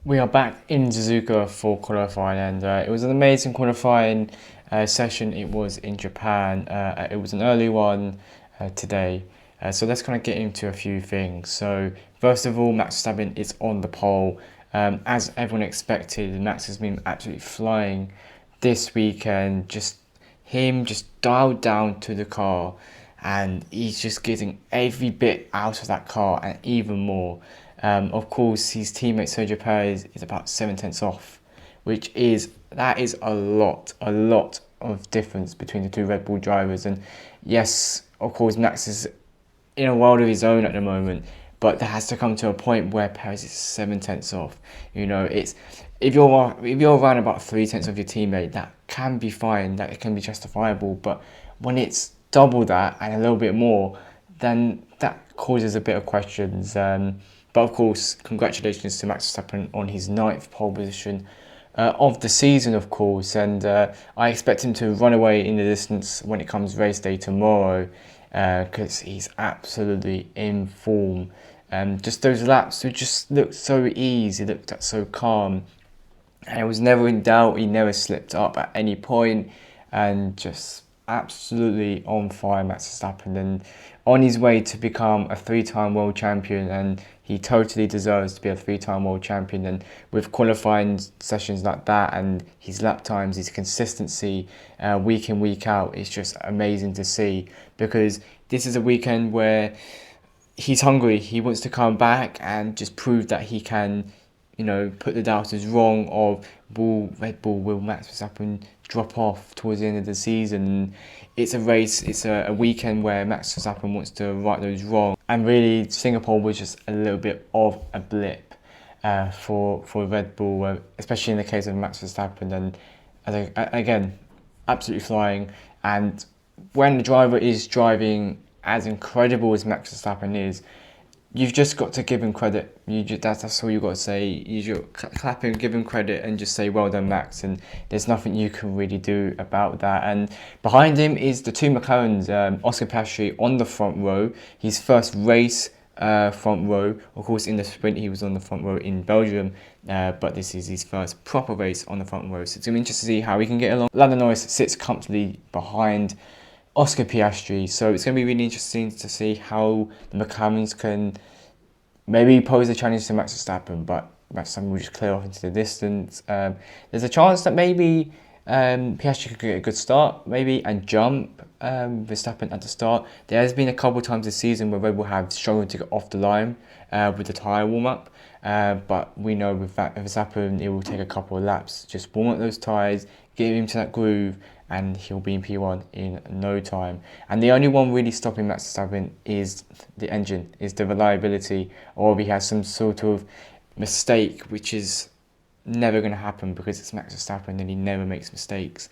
We are back in Suzuka for qualifying, and it was an amazing qualifying session. It was in Japan. It was an early one today. So let's kind of get into a few things. So first of all, Max Verstappen is on the pole. As everyone expected, Max has been absolutely flying this weekend. Just dialed down to the car, and he's just getting every bit out of that car and even more. Of course, his teammate Sergio Perez is about 7 tenths off, that is a lot of difference between the two Red Bull drivers. And yes, of course, Max is in a world of his own at the moment, but there has to come to a point where Perez is 7 tenths off. It's if you're around about 3 tenths of your teammate, that can be fine, that it can be justifiable. But when it's double that and a little bit more, then that causes a bit of questions. But of course, congratulations to Max Verstappen on his ninth pole position of the season, of course. And I expect him to run away in the distance when it comes race day tomorrow, because he's absolutely in form. Just those laps, it just looked so easy, looked so calm. And it was never in doubt, he never slipped up at any point, and just absolutely on fire, Max Verstappen, and on his way to become a three-time world champion. And he totally deserves to be a three-time world champion. And with qualifying sessions like that and his lap times, his consistency week in, week out, it's just amazing to see, because this is a weekend where he's hungry. He wants to come back and just prove that he can, put the doubters wrong of will Max Verstappen drop off towards the end of the season. And it's a race, it's a weekend where Max Verstappen wants to right those wrongs. And really, Singapore was just a little bit of a blip for Red Bull, especially in the case of Max Verstappen. And again, absolutely flying. And when the driver is driving as incredible as Max Verstappen is, you've just got to give him credit. That's all you got to say. You just clap him, give him credit, and just say well done, Max. And there's nothing you can really do about that. And behind him is the two McLarens, Oscar Piastri on the front row. His first race front row. Of course, in the sprint he was on the front row in Belgium, but this is his first proper race on the front row. So it's going to be interesting to see how he can get along. Lando Norris sits comfortably behind Oscar Piastri, so it's going to be really interesting to see how the McLarens can maybe pose a challenge to Max Verstappen, but Max Verstappen will just clear off into the distance. There's a chance that maybe Piastri could get a good start, maybe, and jump Verstappen at the start. There has been a couple of times this season where Red Bull have struggled to get off the line with the tyre warm-up, but we know with Verstappen it will take a couple of laps, just warm up those tyres, get him to that groove, and he'll be in P1 in no time. And the only one really stopping Max Verstappen is the engine, is the reliability, or if he has some sort of mistake, which is never going to happen because it's Max Verstappen and he never makes mistakes.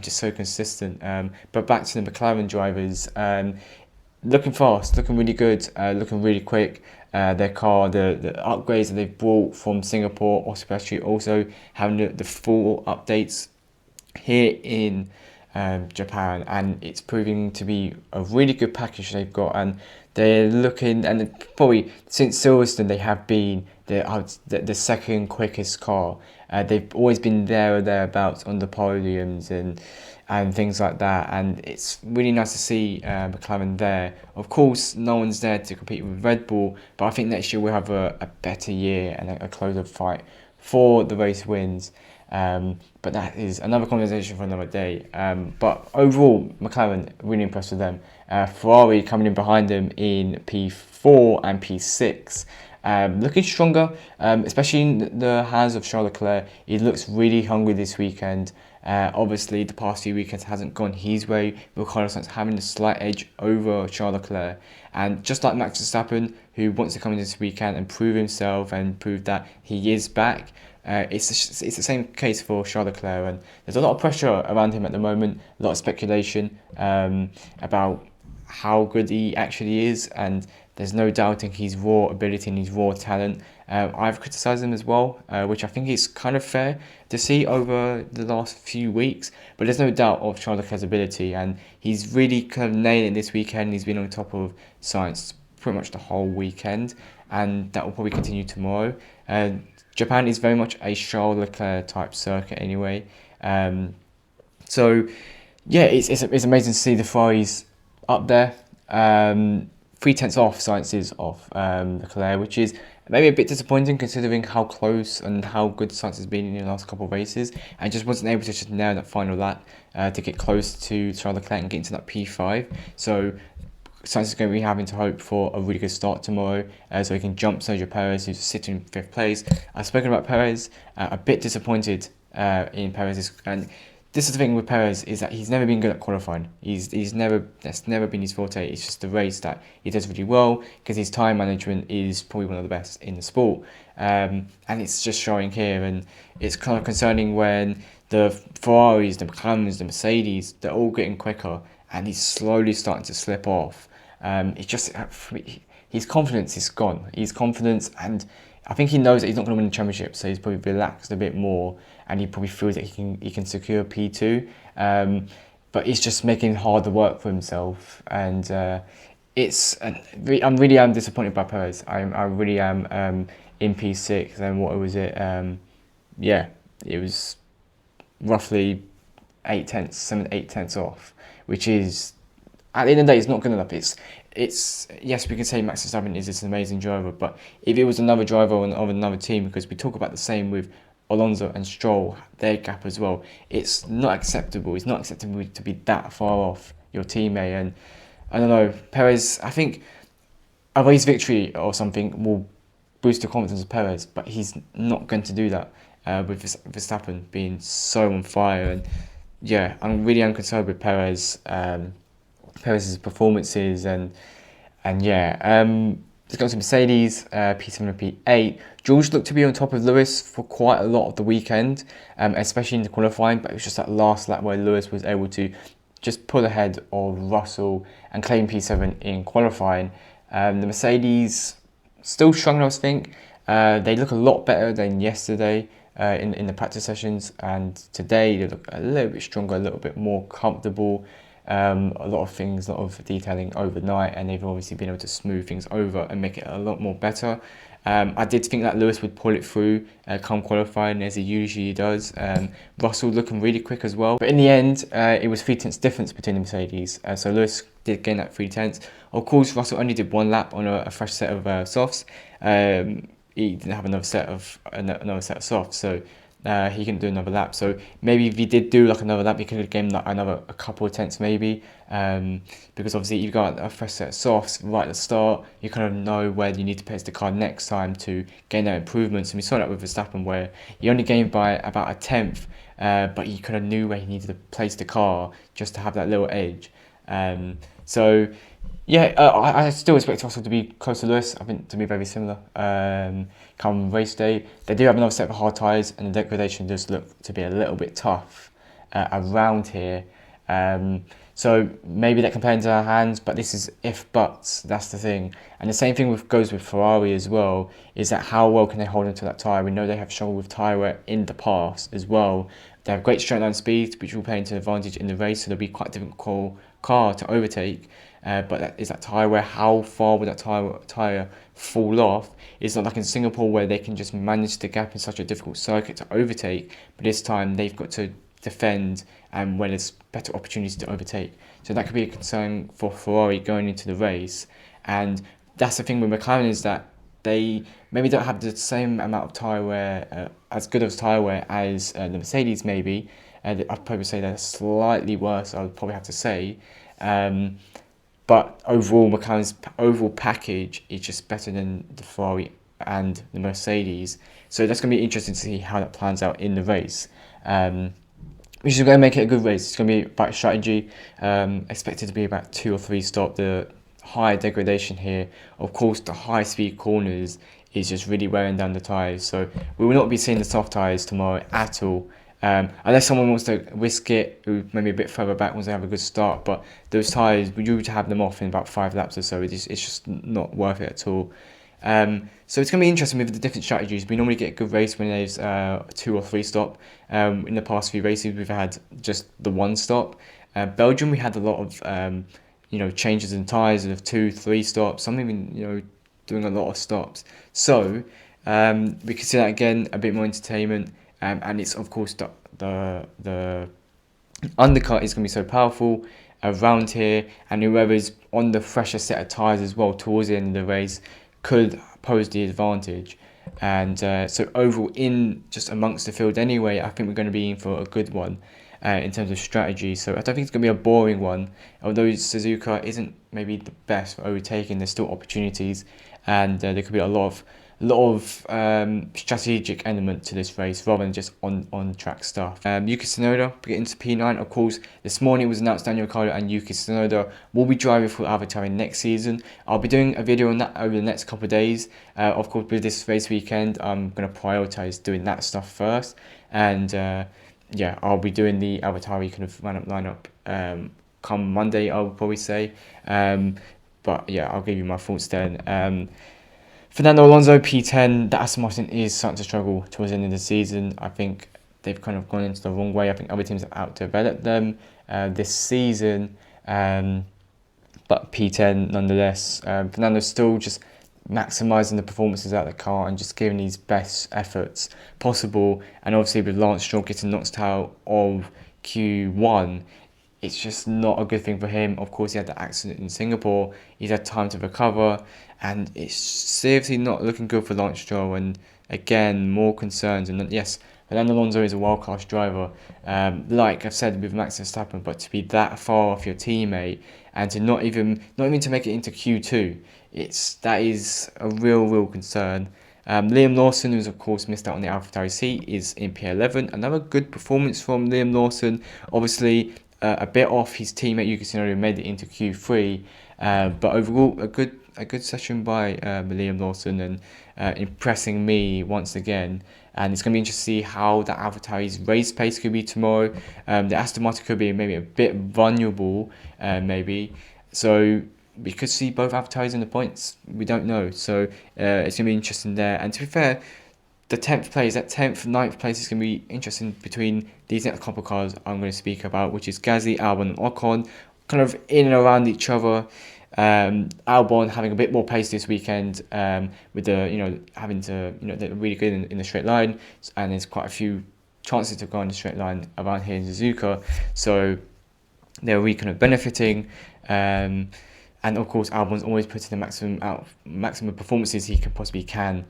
Just so consistent. But back to the McLaren drivers, looking fast, looking really good, looking really quick. Their car, the upgrades that they've brought from Singapore, especially also having the full updates here in Japan, and it's proving to be a really good package they've got. And they're looking, and probably since Silverstone they have been the second quickest car. They've always been there or thereabouts on the podiums and things like that, and it's really nice to see McLaren there. Of course, no one's there to compete with Red Bull, but I think next year we'll have a better year and a closer fight for the race wins. But that is another conversation for another day. But overall, McLaren, really impressed with them. Ferrari coming in behind them in P4 and P6. Looking stronger, especially in the hands of Charles Leclerc. He looks really hungry this weekend. Obviously, the past few weekends hasn't gone his way, with Carlos Sainz having a slight edge over Charles Leclerc. And just like Max Verstappen, who wants to come in this weekend and prove himself and prove that he is back, it's the same case for Charles Leclerc, and there's a lot of pressure around him at the moment, a lot of speculation about how good he actually is, and there's no doubting his raw ability and his raw talent. I've criticised him as well, which I think is kind of fair to see over the last few weeks, but there's no doubt of Charles Leclerc's ability, and he's really kind of nailed it this weekend. He's been on top of science pretty much the whole weekend, and that will probably continue tomorrow. Japan is very much a Charles Leclerc type circuit anyway. So yeah, it's amazing to see the Ferraris up there. 3/10 off, Sainz off Leclerc, which is maybe a bit disappointing considering how close and how good Sainz has been in the last couple of races, and just wasn't able to just nail that final lap to get close to Charles Leclerc and get into that P5. So Sainz is going to be having to hope for a really good start tomorrow, so he can jump Sergio Perez, who's sitting in 5th place. I've spoken about Perez, a bit disappointed in Perez's, and this is the thing with Perez, is that he's never been good at qualifying. That's never been his forte. It's just the race that he does really well, because his time management is probably one of the best in the sport. And it's just showing here, and it's kind of concerning when the Ferraris, the McLarens, the Mercedes, they're all getting quicker, and he's slowly starting to slip off. It's just his confidence is gone. His confidence, and I think he knows that he's not going to win the championship, so he's probably relaxed a bit more, and he probably feels that he can secure P2. But he's just making harder work for himself, and I'm really disappointed by Perez. I really am in P6, and what was it? It was roughly 8/10 off, which is, at the end of the day, it's not good enough. It's yes, we can say Max Verstappen is this amazing driver, but if it was another driver of another team, because we talk about the same with Alonso and Stroll, their gap as well, it's not acceptable. It's not acceptable to be that far off your teammate. And I don't know, Perez, I think a race victory or something will boost the confidence of Perez, but he's not going to do that with Verstappen being so on fire. And yeah, I'm really concerned with Perez's performances, and let's go to Mercedes, P7 and P8. George looked to be on top of Lewis for quite a lot of the weekend, especially in the qualifying, but it was just that last lap where Lewis was able to just pull ahead of Russell and claim P7 in qualifying. The Mercedes still struggling, I think. They look a lot better than yesterday in the practice sessions, and today they look a little bit stronger, a little bit more comfortable. A lot of detailing overnight, and they've obviously been able to smooth things over and make it a lot more better. I did think that Lewis would pull it through come qualifying, as he usually does. Russell looking really quick as well, but in the end it was 3/10 difference between the Mercedes, so Lewis did gain that 3/10. Of course, Russell only did one lap on a fresh set of softs. He didn't have another set of softs, so he couldn't do another lap. So maybe if he did do like another lap, he could have gained like a couple of tenths maybe, because obviously you've got a fresh set of softs right at the start. You kind of know where you need to place the car next time to gain that improvements. And we saw that with Verstappen, where he only gained by about a tenth, but he kind of knew where he needed to place the car just to have that little edge. So yeah, I still expect Russell to be close to Lewis. I think to be very similar. Come race day, they do have another set of hard tyres, and the degradation does look to be a little bit tough around here. So maybe that can play into our hands, but this is if buts. That's the thing. And the same thing goes with Ferrari as well. Is that how well can they hold onto that tyre? We know they have struggled with tyre wear in the past as well. They have great straight line speed, which will play into advantage in the race, so they'll be quite a difficult car to overtake. But that tyre wear, how far will that tyre fall off? It's not like in Singapore where they can just manage the gap in such a difficult circuit to overtake, but this time they've got to defend, and when there's better opportunities to overtake. So that could be a concern for Ferrari going into the race. And that's the thing with McLaren, is that they maybe don't have the same amount of tyre wear, as good of tyre wear as the Mercedes maybe. I'd probably say they're slightly worse, I would probably have to say. But overall, McLaren's overall package is just better than the Ferrari and the Mercedes. So that's going to be interesting to see how that plans out in the race. Which is going to make it a good race. It's going to be about strategy. Expected to be about 2 or 3 stop. The high degradation here. Of course, the high speed corners is just really wearing down the tyres. So we will not be seeing the soft tyres tomorrow at all. Unless someone wants to risk it, who maybe a bit further back wants to have a good start, but those tyres, we usually have them off in about 5 laps or so. It's just not worth it at all. So it's going to be interesting with the different strategies. We normally get a good race when there's 2 or 3 stop. In the past few races, we've had just the 1 stop. Belgium, we had a lot of changes in tyres of 2, 3 stops. Some even doing a lot of stops. So We could see that again, a bit more entertainment, and it's of course the undercut is going to be so powerful around here, and whoever's on the fresher set of tyres as well towards the end of the race could pose the advantage. And so overall, in just amongst the field anyway, I think we're going to be in for a good one in terms of strategy. So I don't think it's going to be a boring one. Although Suzuka isn't maybe the best for overtaking, there's still opportunities, and there could be a lot of strategic element to this race rather than just on track stuff. Yuki Tsunoda getting to P9. Of course, this morning it was announced Daniel Ricciardo and Yuki Tsunoda will be driving for AlphaTauri next season. I'll be doing a video on that over the next couple of days. Of course, with this race weekend, I'm going to prioritize doing that stuff first, and yeah, I'll be doing the AlphaTauri kind of lineup come Monday, I would probably say. But yeah, I'll give you my thoughts then. Fernando Alonso, P10, the Aston Martin is starting to struggle towards the end of the season. I think they've kind of gone into the wrong way. I think other teams have outdeveloped them this season. But P10 nonetheless. Fernando's still just maximising the performances out of the car and just giving his best efforts possible. And obviously with Lance Stroll getting knocked out of Q1, it's just not a good thing for him. Of course, he had the accident in Singapore. He's had time to recover, and it's seriously not looking good for Lance Stroll. And again, more concerns. And yes, Fernando Alonso is a world-class driver, like I've said with Max Verstappen. But to be that far off your teammate and to not even to make it into Q2, that is a real concern. Liam Lawson, who's of course missed out on the AlphaTauri seat, is in P11. Another good performance from Liam Lawson. Obviously, a bit off his teammate Yuki Tsunoda, made it into Q3, but overall a good session by Liam Lawson, and impressing me once again. And it's going to be interesting to see how the AlphaTauri's race pace could be tomorrow. The Aston Martin could be maybe a bit vulnerable, maybe. So we could see both AlphaTauris in the points. We don't know. So it's going to be interesting there. And to be fair, the 10th place, that 10th, 9th place is going to be interesting between these next couple of cars I'm going to speak about, which is Gasly, Albon and Ocon, kind of in and around each other. Albon having a bit more pace this weekend, with the, having to, they're really good in the straight line, and there's quite a few chances to go in the straight line around here in Suzuka, so they're really kind of benefiting. And of course, Albon's always putting the maximum performances he possibly can,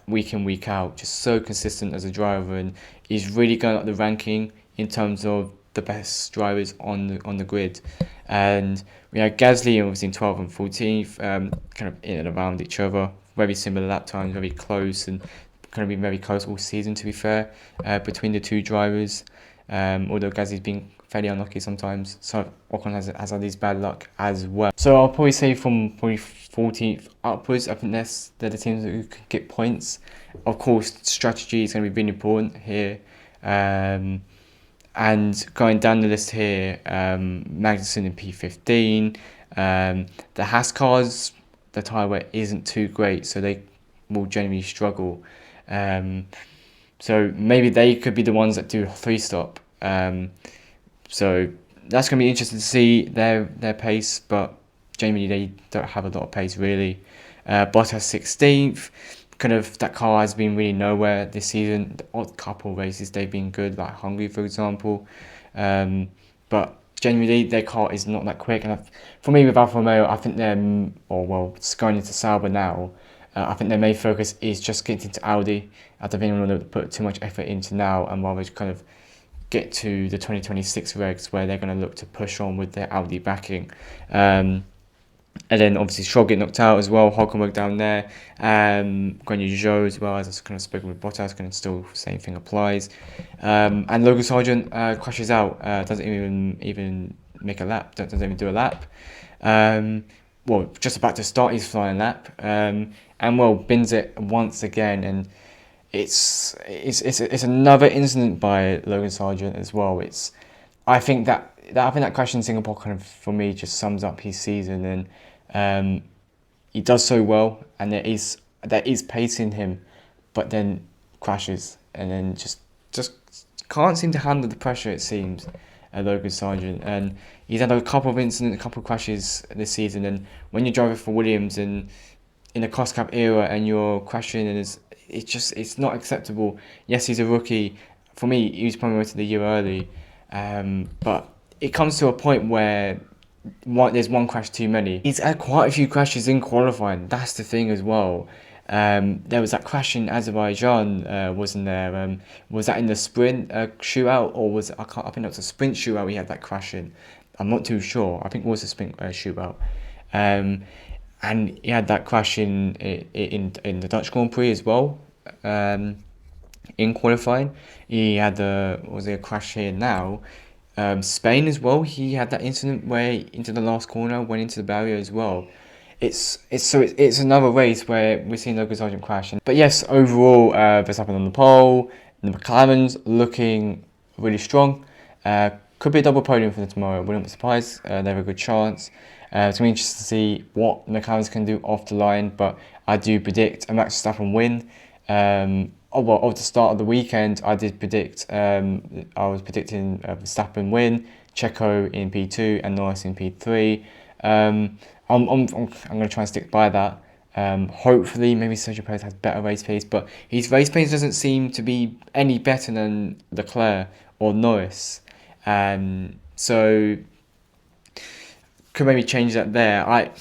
week in, week out. Just so consistent as a driver, and he's really going up the ranking in terms of the best drivers on the grid. And we had Gasly obviously in 12th and 14th, kind of in and around each other. Very similar lap times, very close, and kind of been very close all season, to be fair, between the two drivers. Although Gasly's been fairly unlucky sometimes, so Ocon has had his bad luck as well. So I'll probably say from probably 14th upwards, I think they're the teams who could get points. Of course, strategy is going to be really important here. And going down the list here, Magnussen in P15. The Haas cars, the tyre wear isn't too great, so they will generally struggle. So maybe they could be the ones that do a 3-stop. So that's going to be interesting to see their pace, but generally they don't have a lot of pace really. Bottas 16th, kind of that car has been really nowhere this season. The odd couple of races they've been good, like Hungary for example, but generally their car is not that quick. And for me with Alfa Romeo, I think going into Sauber now, I think their main focus is just getting into Audi. I don't think they want to put too much effort into now, and rather kind of get to the 2026 regs where they're going to look to push on with their Audi backing. And then obviously Stroll get knocked out as well, Hulkenberg down there, Guanyu Zhou as well, as I've kind of spoken with Bottas, kind of still same thing applies. And Logan Sargent crashes out, doesn't even make a lap, doesn't even do a lap. Just about to start his flying lap, and bins it once again, and it's another incident by Logan Sargent as well. I think that crash in Singapore kind of, for me, just sums up his season, and he does so well, and there is pace in him, but then crashes, and then just can't seem to handle the pressure, it seems, Logan Sargent. And he's had a couple of crashes this season, and when you're driving for Williams and in a cost cap era and you're crashing, and it's not acceptable. Yes, he's a rookie. For me, he was promoted a year early, but it comes to a point where there's one crash too many. He's had quite a few crashes in qualifying. That's the thing as well. There was that crash in Azerbaijan, wasn't there? Was that in the sprint shootout, or was I can't? I think it was a sprint shootout. He had that crash in. I'm not too sure. I think it was a sprint shootout. And he had that crash in the Dutch Grand Prix as well. In qualifying, he had a crash here now. Spain as well. He had that incident where into the last corner went into the barrier as well. It's another race where we're seeing Logan Sargent crashing. But yes, overall, Verstappen on the pole. The McLaren's looking really strong. Could be a double podium for them tomorrow. Wouldn't be surprised. They have a good chance. It's going to be interesting to see what the McLaren's can do off the line. But I do predict a Max Verstappen win. At the start of the weekend, I did predict. I was predicting Verstappen win, Checo in P2, and Norris in P3. I'm going to try and stick by that. Hopefully, maybe Sergio Perez has better race pace, but his race pace doesn't seem to be any better than Leclerc or Norris. So could maybe change that there. I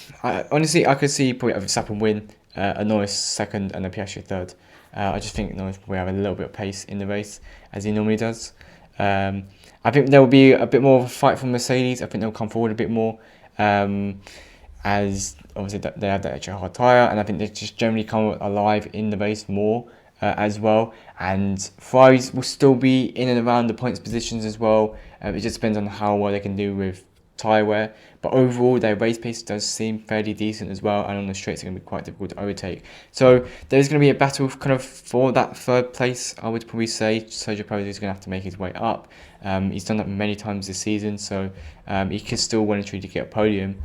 honestly I could see probably a Verstappen win, a Norris second, and a Piastri third. I just think Norris will have a little bit of pace in the race as he normally does. I think there will be a bit more of a fight from Mercedes. I think they'll come forward a bit more, as obviously they have that extra hard tyre, and I think they just generally come alive in the race more as well. And Ferraris will still be in and around the points positions as well. It just depends on how well they can do with tyre wear, but overall their race pace does seem fairly decent as well, and on the straights are going to be quite difficult to overtake. So there's going to be a battle kind of for that third place. I would probably say Sergio Perez is going to have to make his way up. He's done that many times this season, so he could still win a treat to get a podium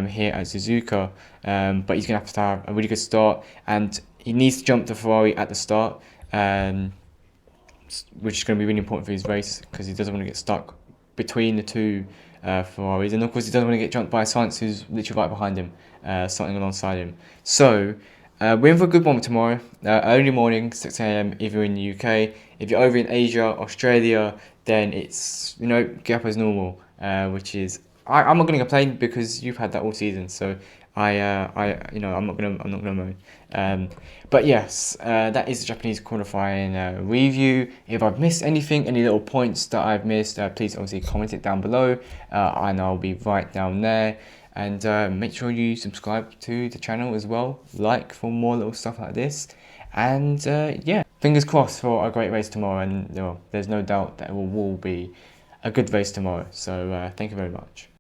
here at Suzuka, but he's going to have a really good start, and he needs to jump the Ferrari at the start, which is going to be really important for his race because he doesn't want to get stuck between the two Ferraris, and of course he doesn't want to get jumped by Sainz, who's literally right behind him, starting alongside him. So we're in for a good one tomorrow, early morning, 6 a.m. if you're in the UK. If you're over in Asia, Australia, then it's get up as normal, which is I'm not going to complain because you've had that all season, so I'm not gonna moan. But yes, that is the Japanese qualifying review. If I've missed anything, any little points that I've missed, please obviously comment it down below, and I'll be right down there. And make sure you subscribe to the channel as well, like for more little stuff like this. And yeah, fingers crossed for a great race tomorrow. And there's no doubt that it will be a good race tomorrow. So thank you very much.